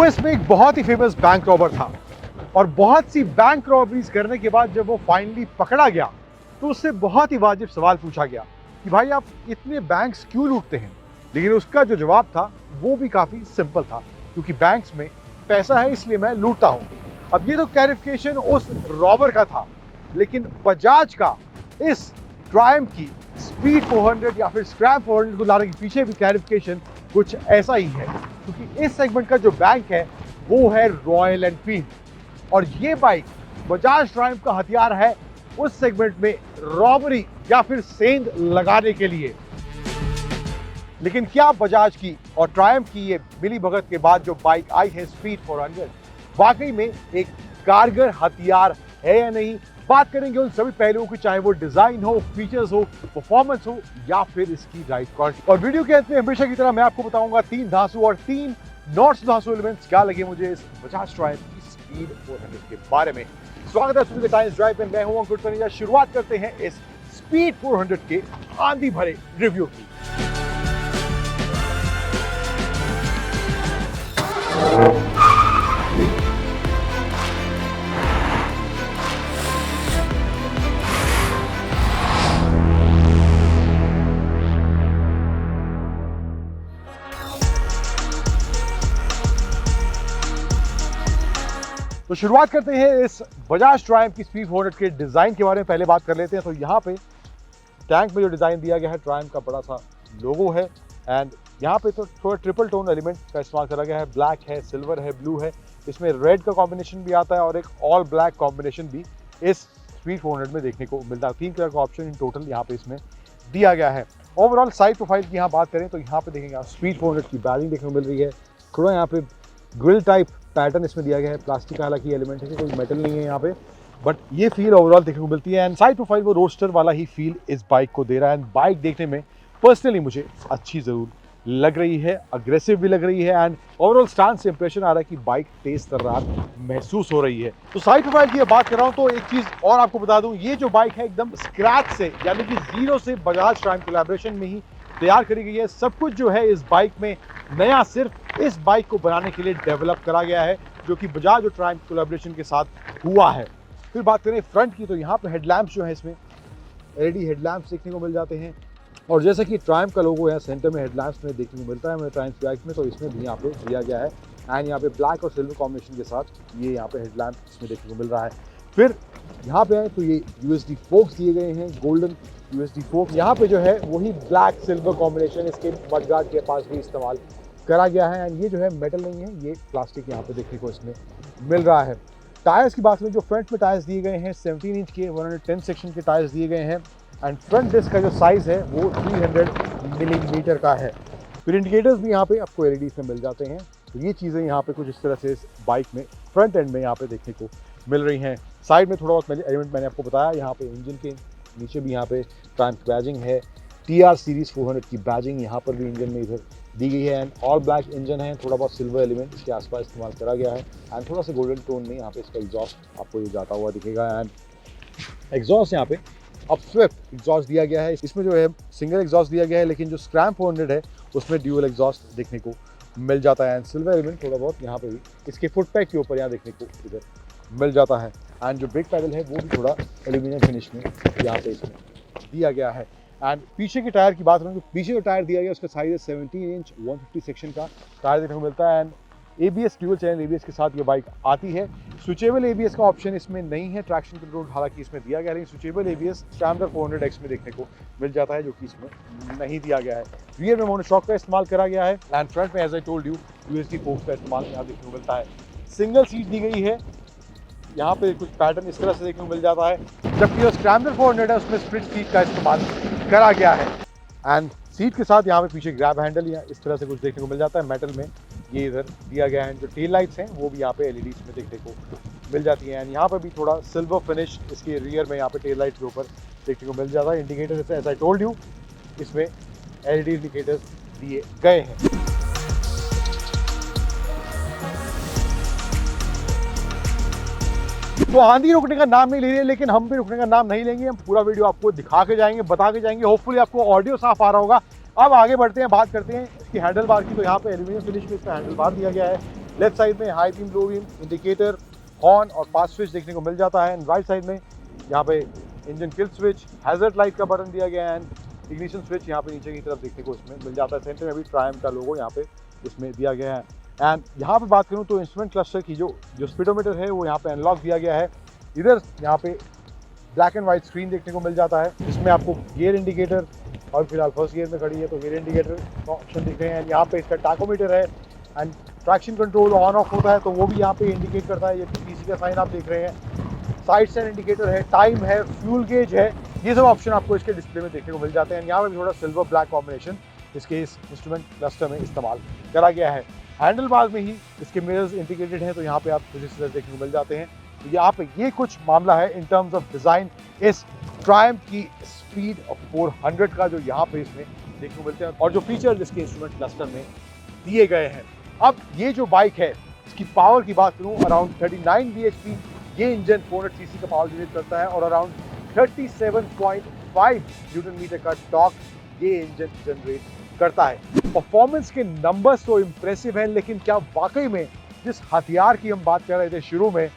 US में एक बहुत ही फेमस बैंक रॉबर था और बहुत सी बैंक रॉबरीज करने के बाद जब वो फाइनली पकड़ा गया तो उससे बहुत ही वाजिब सवाल पूछा गया कि भाई आप इतने बैंक्स क्यों लूटते हैं। लेकिन उसका जो जवाब था वो भी काफी सिंपल था, क्योंकि बैंक्स में पैसा है इसलिए मैं लूटता हूं। अब ये तो क्लैरिफिकेशन उस रॉबर का था, लेकिन बजाज का इस ट्रायम्फ की स्पीड 400 या फिर स्क्रैप 400 को लाने के पीछे भी क्लैरिफिकेशन कुछ ऐसा ही है, क्योंकि इस सेगमेंट का जो बैंक है वो है रॉयल एनफील्ड और ये बाइक बजाज ट्रायम्फ का हथियार है उस सेगमेंट में रॉबरी या फिर सेंध लगाने के लिए। लेकिन क्या बजाज की और ट्रायम्फ की ये मिली भगत के बाद जो बाइक आई है स्पीड 400 वाकई में एक कारगर हथियार है या नहीं? बात करेंगे उन सभी पहलुओं की, चाहे वो डिजाइन हो, फीचर्स हो, परफॉर्मेंस हो या फिर इसकी राइड क्वालिटी। और वीडियो के अंत में हमेशा की तरह मैं आपको बताऊंगा 3 धांसू और 3 नॉट धांसू एलिमेंट्स क्या लगे मुझे इस बजाज ट्रायम्फ की स्पीड 400 के बारे में। स्वागत है सुबह टाइम्स ड्राइव में, मैं हूं अंकुर तनेजा। शुरुआत करते हैं इस स्पीड 400 के आंधी भरे रिव्यू की। तो शुरुआत करते हैं इस बजाज ट्रायम्फ की स्पीड 400 के डिज़ाइन के बारे में। पहले बात कर लेते हैं। तो यहाँ पे टैंक में जो डिज़ाइन दिया गया है ट्रायम्फ का बड़ा सा लोगो है एंड यहाँ पे तो थोड़ा ट्रिपल टोन एलिमेंट का इस्तेमाल करा गया है। ब्लैक है, सिल्वर है, ब्लू है, इसमें रेड का कॉम्बिनेशन भी आता है और एक ऑल ब्लैक कॉम्बिनेशन भी इस स्पीड 400 में देखने को मिलता है। 3 कलर का ऑप्शन इन टोटल यहाँ पे इसमें दिया गया है। ओवरऑल साइड प्रोफाइल की यहाँ बात करें तो यहाँ पे देखेंगे स्पीड 400 की बैरिंग देखने को मिल रही है। थोड़ा यहाँ पे ग्रिल टाइप पैटर्न इसमें दिया गया है। प्लास्टिक का हालांकि एलिमेंट है, कोई मेटल नहीं है यहाँ पे, बट ये फील ओवरऑल देखने को मिलती है एंड साइड प्रोफाइल वो रोडस्टर वाला ही फील इस बाइक को दे रहा है। एंड बाइक देखने में पर्सनली मुझे अच्छी जरूर लग रही है, अग्रेसिव भी लग रही है एंड ओवरऑल स्टांस से इंप्रेशन आ रहा है कि बाइक तेज तर्रार महसूस हो रही है। तो साइड प्रोफाइल की बात कर रहा हूँ तो एक चीज और आपको बता दूं, ये जो बाइक है एकदम स्क्रैच से यानी कि जीरो से बजाज ट्रायम्फ कोलैबोरेशन में ही तैयार करी गई है। सब कुछ जो है इस बाइक में नया सिर्फ इस बाइक को बनाने के लिए डेवलप करा गया है, जो कि बजाज और ट्रायम्फ कोलैबोरेशन के साथ हुआ है। फिर बात करें फ्रंट की तो यहाँ पे हेडलैम्प्स जो है इसमें एलईडी हेडलैम्प्स देखने को मिल जाते हैं और जैसा कि ट्रायम्फ का लोगो है सेंटर में हेडलैम्प्स में देखने को मिलता है मेरे ट्रायम्फ बाइक में, तो इसमें भी यहाँ पे दिया गया है एंड यहाँ पे ब्लैक और सिल्वर कॉम्बिनेशन के साथ ये यहाँ पे हेडलैम्प इसमें देखने को मिल रहा है। फिर यहाँ पे आए तो ये यूएसडी फोक्स दिए गए हैं, गोल्डन यूएसडी फोक्स। यहाँ पे जो है वही ब्लैक सिल्वर कॉम्बिनेशन इसके मडगार्ड के पास भी इस्तेमाल करा गया है एंड ये जो है मेटल नहीं है, ये प्लास्टिक यहाँ पे देखने को इसमें मिल रहा है। टायर्स की बात करें, जो फ्रंट में टायर्स दिए गए हैं 17 इंच के 110 सेक्शन के टायर्स दिए गए हैं एंड फ्रंट डिस्क का जो साइज़ है वो 300 मिलीमीटर का है। फिर इंडिकेटर्स भी यहाँ पे आपको एलईडी में मिल जाते हैं। तो ये चीज़ें यहाँ पे कुछ इस तरह से इस बाइक में फ्रंट एंड में यहाँ पे देखने को मिल रही हैं। साइड में थोड़ा बहुत एलिमेंट मैंने आपको बताया, यहाँ पे इंजन के नीचे भी यहाँ पे ट्रायम्फ बैजिंग है। TR सीरीज 400 की बैजिंग यहाँ पर भी इंजन में इधर दी गई है एंड ऑल ब्लैक इंजन है। थोड़ा बहुत सिल्वर एलिमेंट इसके आसपास इस्तेमाल करा गया है एंड थोड़ा सा गोल्डन टोन में यहाँ पे इसका एग्जॉस्ट आपको ये जाता हुआ दिखेगा एंड एग्जॉस्ट यहाँ पे अपस्वेप्ट एग्जॉस्ट दिया गया है। इसमें जो है सिंगल एग्जॉस्ट दिया गया है, लेकिन जो स्क्रैप 400 है उसमें ड्यूअल एग्जॉस्ट देखने को मिल जाता है एंड सिल्वर एलिमेंट थोड़ा बहुत यहाँ पे भी इसके फुट पैक के ऊपर यहाँ देखने को इधर मिल जाता है एंड जो ब्रेक पैडल है वो भी थोड़ा एल्यूमिनियम फिनिश में यहाँ पे इसमें दिया गया है। एंड पीछे के टायर की बात करूँ तो पीछे जो टायर दिया गया उसका साइज है 17 इंच 150 सेक्शन का टायर देखने को मिलता है and ABS dual channel ABS के साथ ये बाइक आती है। स्विचेबल ABS का ऑप्शन इसमें नहीं है, ट्रैक्शन कंट्रोल हालांकि इसमें दिया गया है, लेकिन स्विचेबल ABS स्टैंडर्ड 400X में देखने को मिल जाता है, जो कि इसमें नहीं दिया गया है। रियर में मोनोशॉक का इस्तेमाल करा गया है एंड फ्रंट में as I told you USD forks का इस्तेमाल यहाँ देखने को मिलता है। सिंगल सीट दी गई है, यहाँ पे कुछ पैटर्न इस तरह से देखने को मिल जाता है, जबकि जो स्क्रैम्बलर 400 है उसमें स्प्लिट सीट का इस्तेमाल करा गया है एंड सीट के साथ यहाँ पे पीछे ग्रैब हैंडल या इस तरह से कुछ देखने को मिल जाता है मेटल में, ये इधर दिया गया है। जो टेल लाइट्स हैं वो भी यहाँ पे एलईडी में देखने को मिल जाती हैं एंड यहाँ पर भी थोड़ा सिल्वर फिनिश इसके रियर में यहाँ पे टेल लाइट के ऊपर देखने को मिल जाता है। Indicators as I told you इसमें एलईडी इंडिकेटर्स दिए गए हैं। तो आंधी रुकने का नाम नहीं ले रही है, लेकिन हम भी रुकने का नाम नहीं लेंगे। हम पूरा वीडियो आपको दिखा के जाएंगे, बता के जाएंगे। होपफुली आपको ऑडियो साफ आ रहा होगा। अब आगे बढ़ते हैं, बात करते हैं इसकी हैंडल बार की। तो यहाँ पे एल्यूमिनियम फिनिश में इसका हैंडल बार दिया गया है लेफ्ट साइड में high beam, low beam, indicator, horn और पास स्विच देखने को मिल जाता है। एंड राइट साइड में यहाँ पे engine kill switch, hazard light का बटन दिया गया है एंड इग्निशन स्विच यहाँ पे नीचे की तरफ देखने को इसमें मिल जाता है। सेंटर में भी ट्रायम्फ का लोगो यहाँ पे इसमें दिया गया है। एंड यहाँ पे बात करूँ तो इंस्ट्रूमेंट क्लस्टर की जो स्पीडोमीटर है वो यहाँ पे एनालॉग दिया गया है। इधर यहाँ पे ब्लैक एंड वाइट स्क्रीन देखने को मिल जाता है। इसमें आपको गियर इंडिकेटर, और फिलहाल फर्स्ट गियर में खड़ी है तो गियर इंडिकेटर का ऑप्शन दिख रहे हैं। यहाँ पे इसका टाकोमीटर है and traction control on off होता है तो वो भी यहाँ पे इंडिकेट करता है। ये पीसी का साइन आप देख रहे हैं। साइड स्टैंड इंडिकेटर है, टाइम है, फ्यूल गेज है, ये सब ऑप्शन आपको इसके डिस्प्ले में देखने को मिल जाते हैं। यहाँ पे भी थोड़ा सिल्वर ब्लैक कॉम्बिनेशन इसके इस इंस्ट्रूमेंट क्लस्टर में इस्तेमाल करा गया है। हैंडल बार में ही इसके मिरर्स इंटीग्रेटेड हैं तो यहाँ पे आप रजिस्टर देखने को मिल जाते हैं। तो यहाँ पे ये कुछ मामला है इन टर्म्स ऑफ डिज़ाइन इस ट्रायम्फ की स्पीड ऑफ 400 का जो यहाँ पे इसमें देखने को मिलते हैं और जो फीचर इसके इंस्ट्रूमेंट क्लस्टर में दिए गए हैं। अब ये जो बाइक है इसकी पावर की बात करूँ, अराउंड 39 bhp ये इंजन 400 cc का पावर जनरेट करता है और अराउंड 37.5 न्यूटन मीटर का टॉर्क ये इंजन जनरेट करता है। परफॉर्मेंस के नंबर्स तो इम्प्रेसिव हैं, लेकिन क्या वाकई में जिस हथियार की हम बात कर रहे थे शुरू में,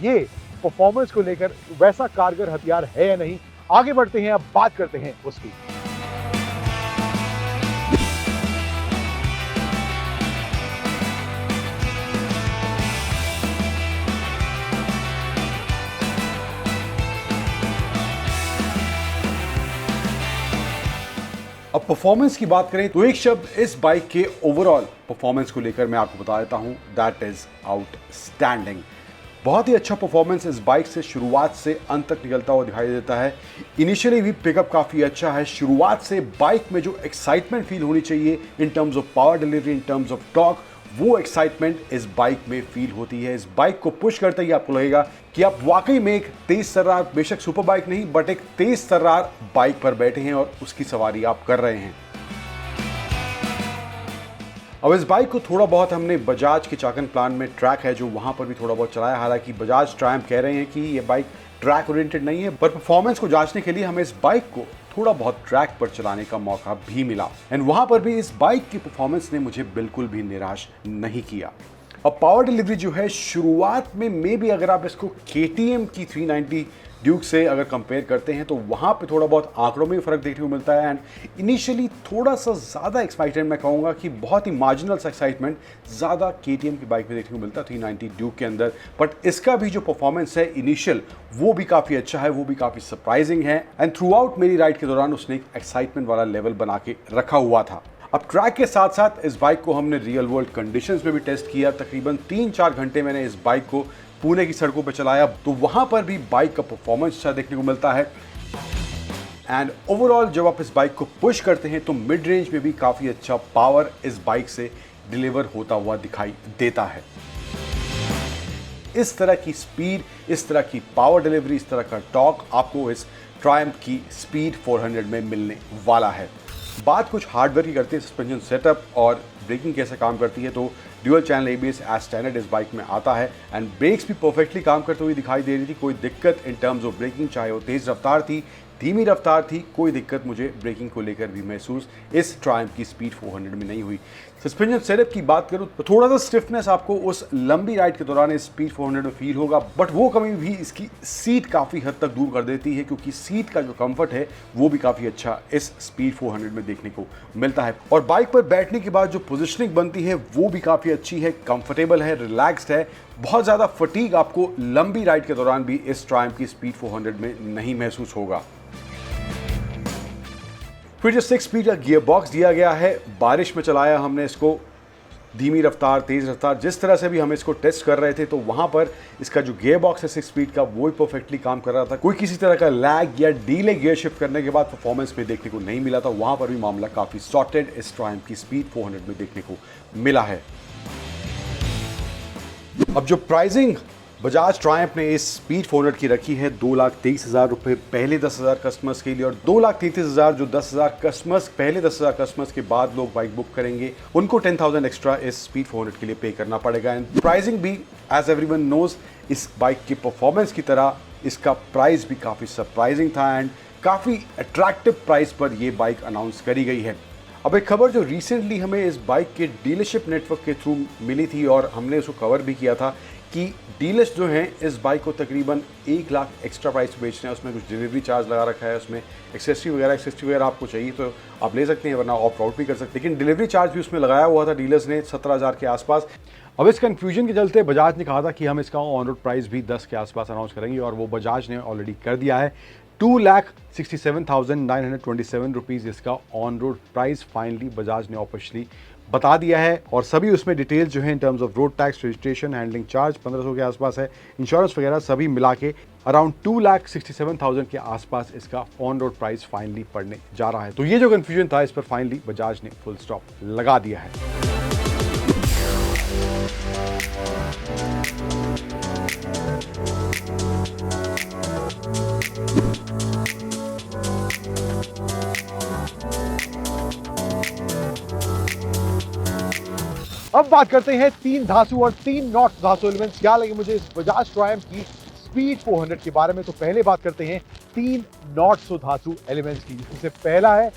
ये परफॉर्मेंस को लेकर वैसा कारगर हथियार है या नहीं? आगे बढ़ते हैं, अब बात करते हैं उसकी। अब परफॉर्मेंस की बात करें तो एक शब्द इस बाइक के ओवरऑल परफॉर्मेंस को लेकर मैं आपको बता देता हूं, दैट इज आउटस्टैंडिंग। बहुत ही अच्छा परफॉर्मेंस इस बाइक से शुरुआत से अंत तक निकलता हुआ दिखाई देता है। इनिशियली भी पिकअप काफ़ी अच्छा है। शुरुआत से बाइक में जो एक्साइटमेंट फील होनी चाहिए in terms of power delivery, in terms of torque, वो एक्साइटमेंट इस बाइक में फील होती है। इस बाइक को पुश करते ही आपको लगेगा कि आप वाकई में एक तेज तर्रार, बेशक सुपर बाइक नहीं बट एक तेज तर्रार बाइक पर बैठे हैं और उसकी सवारी आप कर रहे हैं। अब इस बाइक को थोड़ा बहुत हमने बजाज के चाकन प्लान में ट्रैक है जो वहां पर भी थोड़ा बहुत चलाया। हालांकि बजाज ट्रायम्फ कह रहे हैं कि ये बाइक ट्रैक ओरिएंटेड नहीं है, पर परफॉर्मेंस को जांचने के लिए हमें इस बाइक को थोड़ा बहुत ट्रैक पर चलाने का मौका भी मिला एंड वहां पर भी इस बाइक की परफॉर्मेंस ने मुझे बिल्कुल भी निराश नहीं किया। अब पावर डिलीवरी जो है शुरुआत में मे भी अगर आप इसको KTM की 390 ड्यूक से अगर कंपेयर करते हैं तो वहाँ पे थोड़ा बहुत आंकड़ों में फ़र्क देखने को मिलता है एंड इनिशियली थोड़ा सा ज़्यादा एक्साइटेड, मैं कहूँगा कि बहुत ही मार्जिनल सा एक्साइटमेंट ज़्यादा KTM की बाइक में देखने को मिलता है 390 ड्यूक के अंदर। बट इसका भी जो परफॉर्मेंस है इनिशियल वो भी काफ़ी अच्छा है, वो भी काफ़ी सरप्राइजिंग है एंड थ्रू आउट मेरी राइड के दौरान उसने एक एक्साइटमेंट वाला लेवल बना के रखा हुआ था। अब ट्रैक के साथ साथ इस बाइक को हमने रियल वर्ल्ड कंडीशंस में भी टेस्ट किया। तकरीबन 3-4 घंटे मैंने इस बाइक को पुणे की सड़कों पर चलाया तो वहां पर भी बाइक का परफॉर्मेंस अच्छा देखने को मिलता है एंड ओवरऑल जब आप इस बाइक को पुश करते हैं तो मिड रेंज में भी काफ़ी अच्छा पावर इस बाइक से डिलीवर होता हुआ दिखाई देता है। इस तरह की स्पीड, इस तरह की पावर डिलीवरी, इस तरह का टॉर्क आपको इस ट्रायम्फ की स्पीड 400 में मिलने वाला है। बात कुछ हार्डवेयर की करते हैं, सस्पेंशन सेटअप और ब्रेकिंग कैसे काम करती है, तो dual channel ABS as standard इस बाइक में आता है एंड ब्रेक्स भी परफेक्टली काम करते हुए दिखाई दे रही थी। कोई दिक्कत इन टर्म्स ऑफ ब्रेकिंग, चाहे वो तेज़ रफ्तार थी, धीमी रफ्तार थी, कोई दिक्कत मुझे ब्रेकिंग को लेकर भी महसूस इस ट्रायम्फ की स्पीड 400 में नहीं हुई। सस्पेंशन सेटअप की बात करूं तो थोड़ा सा स्टिफनेस आपको उस लंबी राइड के दौरान इस स्पीड 400 में फील होगा, बट वो कमी भी इसकी सीट काफ़ी हद तक दूर कर देती है क्योंकि सीट का जो कंफर्ट है वो भी काफ़ी अच्छा इस स्पीड 400 में देखने को मिलता है। और बाइक पर बैठने के बाद जो पोजिशनिंग बनती है वो भी काफ़ी अच्छी है, कंफर्टेबल है, रिलैक्स्ड है। बहुत ज़्यादा फटीग आपको लंबी राइड के दौरान भी इस ट्रायम्फ की स्पीड 400 में नहीं महसूस होगा। फिर जो 6 स्पीड का गियर बॉक्स दिया गया है, बारिश में चलाया हमने इसको, धीमी रफ्तार, तेज़ रफ्तार, जिस तरह से भी हम इसको टेस्ट कर रहे थे तो वहाँ पर इसका जो गियर बॉक्स है 6 स्पीड का वो ही परफेक्टली काम कर रहा था। कोई किसी तरह का लैग या डीले गियर शिफ्ट करने के बाद परफॉर्मेंस में देखने को नहीं मिला था। वहाँ पर भी मामला काफ़ी सॉर्टेड इस ट्रायम्फ की स्पीड 400 में देखने को मिला है। अब जो प्राइसिंग बजाज ट्रायम्फ ने इस स्पीड 400 की रखी है 2,23,000 रुपये पहले 10,000 कस्टमर्स के लिए और 2,33,000 जो 10,000 कस्टमर्स पहले 10,000 कस्टमर्स के बाद लोग बाइक बुक करेंगे उनको 10,000 एक्स्ट्रा इस स्पीड 400 के लिए पे करना पड़ेगा। एंड प्राइसिंग भी एज एवरीवन नोज इस बाइक की परफॉर्मेंस की तरह इसका प्राइस भी काफ़ी सरप्राइजिंग था एंड काफ़ी अट्रैक्टिव प्राइस पर यह बाइक अनाउंस करी गई है। अब एक खबर जो रिसेंटली हमें इस बाइक के डीलरशिप नेटवर्क के थ्रू मिली थी और हमने उसको कवर भी किया था कि डीलर्स जो हैं इस बाइक को तकरीबन 1 लाख एक्स्ट्रा प्राइस बेच रहे हैं। उसमें कुछ डिलीवरी चार्ज लगा रखा है, उसमें एक्सेसरी वगैरह आपको चाहिए तो आप ले सकते हैं, वरना ऑप्ट आउट भी कर सकते हैं। लेकिन डिलीवरी चार्ज भी उसमें लगाया हुआ था डीलर्स ने 17,000 के आसपास। अब इस कन्फ्यूजन के चलते बजाज ने कहा था कि हम इसका ऑन रोड प्राइस भी 10 के आसपास अनाउंस करेंगे और वो बजाज ने ऑलरेडी कर दिया है। 2,67,927 रुपीज़ इसका on road price finally Bajaj ने ऑफिशियली बता दिया है और सभी उसमें डिटेल्स जो है in terms of road tax, registration, handling charge 1500 के आसपास है, इंश्योरेंस वगैरह सभी मिला के अराउंड 2,67,000 के आसपास इसका ऑन रोड प्राइस फाइनली पड़ने जा रहा है। तो ये जो कन्फ्यूजन था इस पर फाइनली बजाज ने फुल स्टॉप लगा दिया है। अब बात करते हैं 3 धांसू और 3 नॉट धांसू एलिमेंट्स क्या लगे मुझे इस बजाज ट्रायम्फ की स्पीड 400 के बारे में। तो पहले बात करते हैं 3 नॉट सो धांसू एलिमेंट्स की, जिसमें से पहला है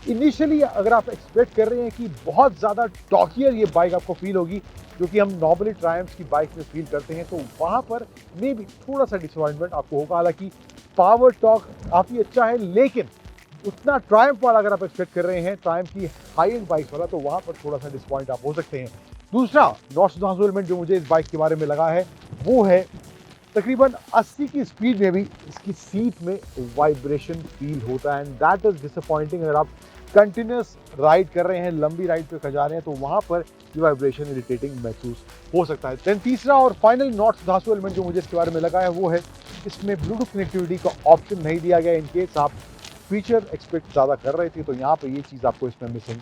इनिशियली अगर आप एक्सपेक्ट कर रहे हैं कि बहुत ज़्यादा टॉकियर ये बाइक आपको फील होगी जो कि हम नॉर्मली ट्रायम्फ की बाइक में फील करते हैं, तो वहाँ पर मे भी थोड़ा सा डिसअपॉइंटमेंट आपको होगा। हालांकि पावर टॉक काफ़ी अच्छा है, लेकिन उतना ट्रायम्फ वाला अगर आप एक्सपेक्ट कर रहे हैं ट्रायम्फ की हाई एंड बाइक वाला, तो वहाँ पर थोड़ा सा डिसअपॉइंट आप हो सकते हैं। दूसरा नॉट सो धांसू एलिमेंट जो मुझे इस बाइक के बारे में लगा है वो है तकरीबन 80 की स्पीड में भी इसकी सीट में वाइब्रेशन फील होता है एंड दैट इज डिसअपॉइंटिंग। अगर आप कंटिन्यूस राइड कर रहे हैं, लंबी राइड पे खजा रहे हैं, तो वहाँ पर ये वाइब्रेशन इरिटेटिंग महसूस हो सकता है। देन तीसरा और फाइनल नॉट सो धांसू एलिमेंट जो मुझे इसके बारे में लगा है वो है इसमें ब्लूटूथ कनेक्टिविटी का ऑप्शन नहीं दिया गया। इनकेस आप फीचर एक्सपेक्ट ज़्यादा कर रहे थे तो यहाँ पर ये चीज़ आपको इसमें मिसिंग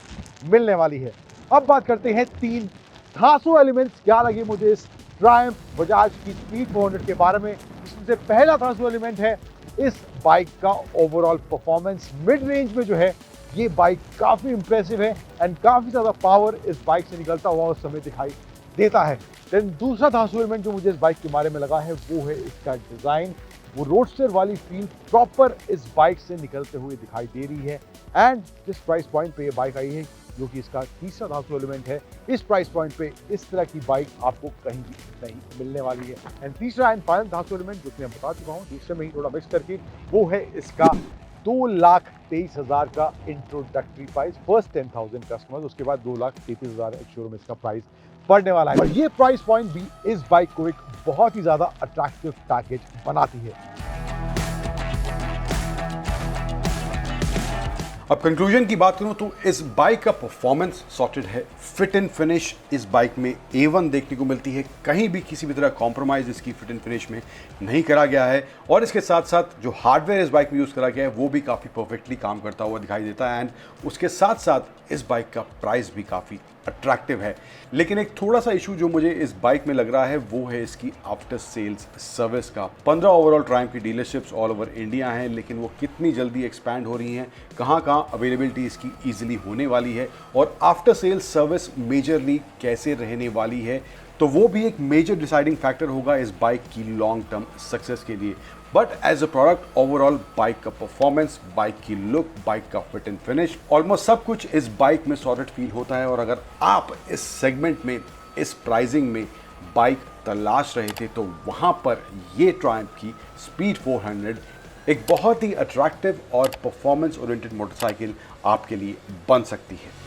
मिलने वाली है। अब बात करते हैं 3 धांसू एलिमेंट्स क्या लगे मुझे इस ट्रायम्फ बजाज की स्पीड 400 के बारे में। इसमें से पहला धांसू एलिमेंट है इस बाइक का ओवरऑल परफॉर्मेंस। मिड रेंज में जो है ये बाइक काफ़ी इंप्रेसिव है एंड काफ़ी ज़्यादा पावर इस बाइक से निकलता हुआ उस समय दिखाई देता है। देन दूसरा धांसू एलिमेंट जो मुझे इस बाइक के बारे में लगा है वो है इसका डिज़ाइन। वो रोडस्टर वाली फील प्रॉपर इस बाइक से निकलते हुए दिखाई दे रही है एंड जिस प्राइस पॉइंट पे ये बाइक आई है जो कि इसका तीसरा धांसू एलिमेंट है, इस प्राइस पॉइंट पे इस तरह की बाइक आपको कहीं भी नहीं मिलने वाली है। एंड तीसरा एंड फाइनल धांसू एलिमेंट जो कि मैं बता चुका हूँ दूसरे में ही थोड़ा मिक्स करके, वो है इसका 2,23,000 का इंट्रोडक्टरी प्राइस फर्स्ट 10,000 कस्टमर्स, उसके बाद 2,33,000 एक शोरूम इसका प्राइस पड़ने वाला है। और ये प्राइस पॉइंट भी इस बाइक को एक बहुत ही ज्यादा अट्रैक्टिव पैकेज बनाती है। अब कंक्लूजन की बात करूं तो इस बाइक का परफॉर्मेंस सॉर्टेड है, फिट एंड फिनिश इस बाइक में A1 देखने को मिलती है, कहीं भी किसी भी तरह कॉम्प्रोमाइज़ इसकी फिट एंड फिनिश में नहीं करा गया है। और इसके साथ साथ जो हार्डवेयर इस बाइक में यूज़ करा गया है वो भी काफ़ी परफेक्टली काम करता हुआ दिखाई देता है एंड उसके साथ साथ इस बाइक का प्राइस भी काफ़ी अट्रैक्टिव है। लेकिन एक थोड़ा सा इशू जो मुझे इस बाइक में लग रहा है वो है इसकी आफ्टर सेल्स सर्विस का। 15 ओवरऑल ट्रायम्फ की डीलरशिप्स ऑल ओवर इंडिया हैं, लेकिन वो कितनी जल्दी एक्सपैंड हो रही हैं, कहाँ कहाँ अवेलेबिलिटी इसकी ईजिली होने वाली है और आफ्टर सेल्स सर्विस मेजरली कैसे रहने वाली है, तो वो भी एक मेजर डिसाइडिंग फैक्टर होगा इस बाइक की लॉन्ग टर्म सक्सेस के लिए। But as a product overall bike का परफॉर्मेंस, बाइक की लुक, बाइक का फिट एंड फिनिश, ऑलमोस्ट सब कुछ इस बाइक में सॉर्टेड फील होता है। और अगर आप इस सेगमेंट में, इस प्राइसिंग में बाइक तलाश रहे थे तो वहाँ पर ये ट्रायम्फ की स्पीड 400 एक बहुत ही अट्रैक्टिव और परफॉर्मेंस ओरिएंटेड मोटरसाइकिल आपके लिए बन सकती है।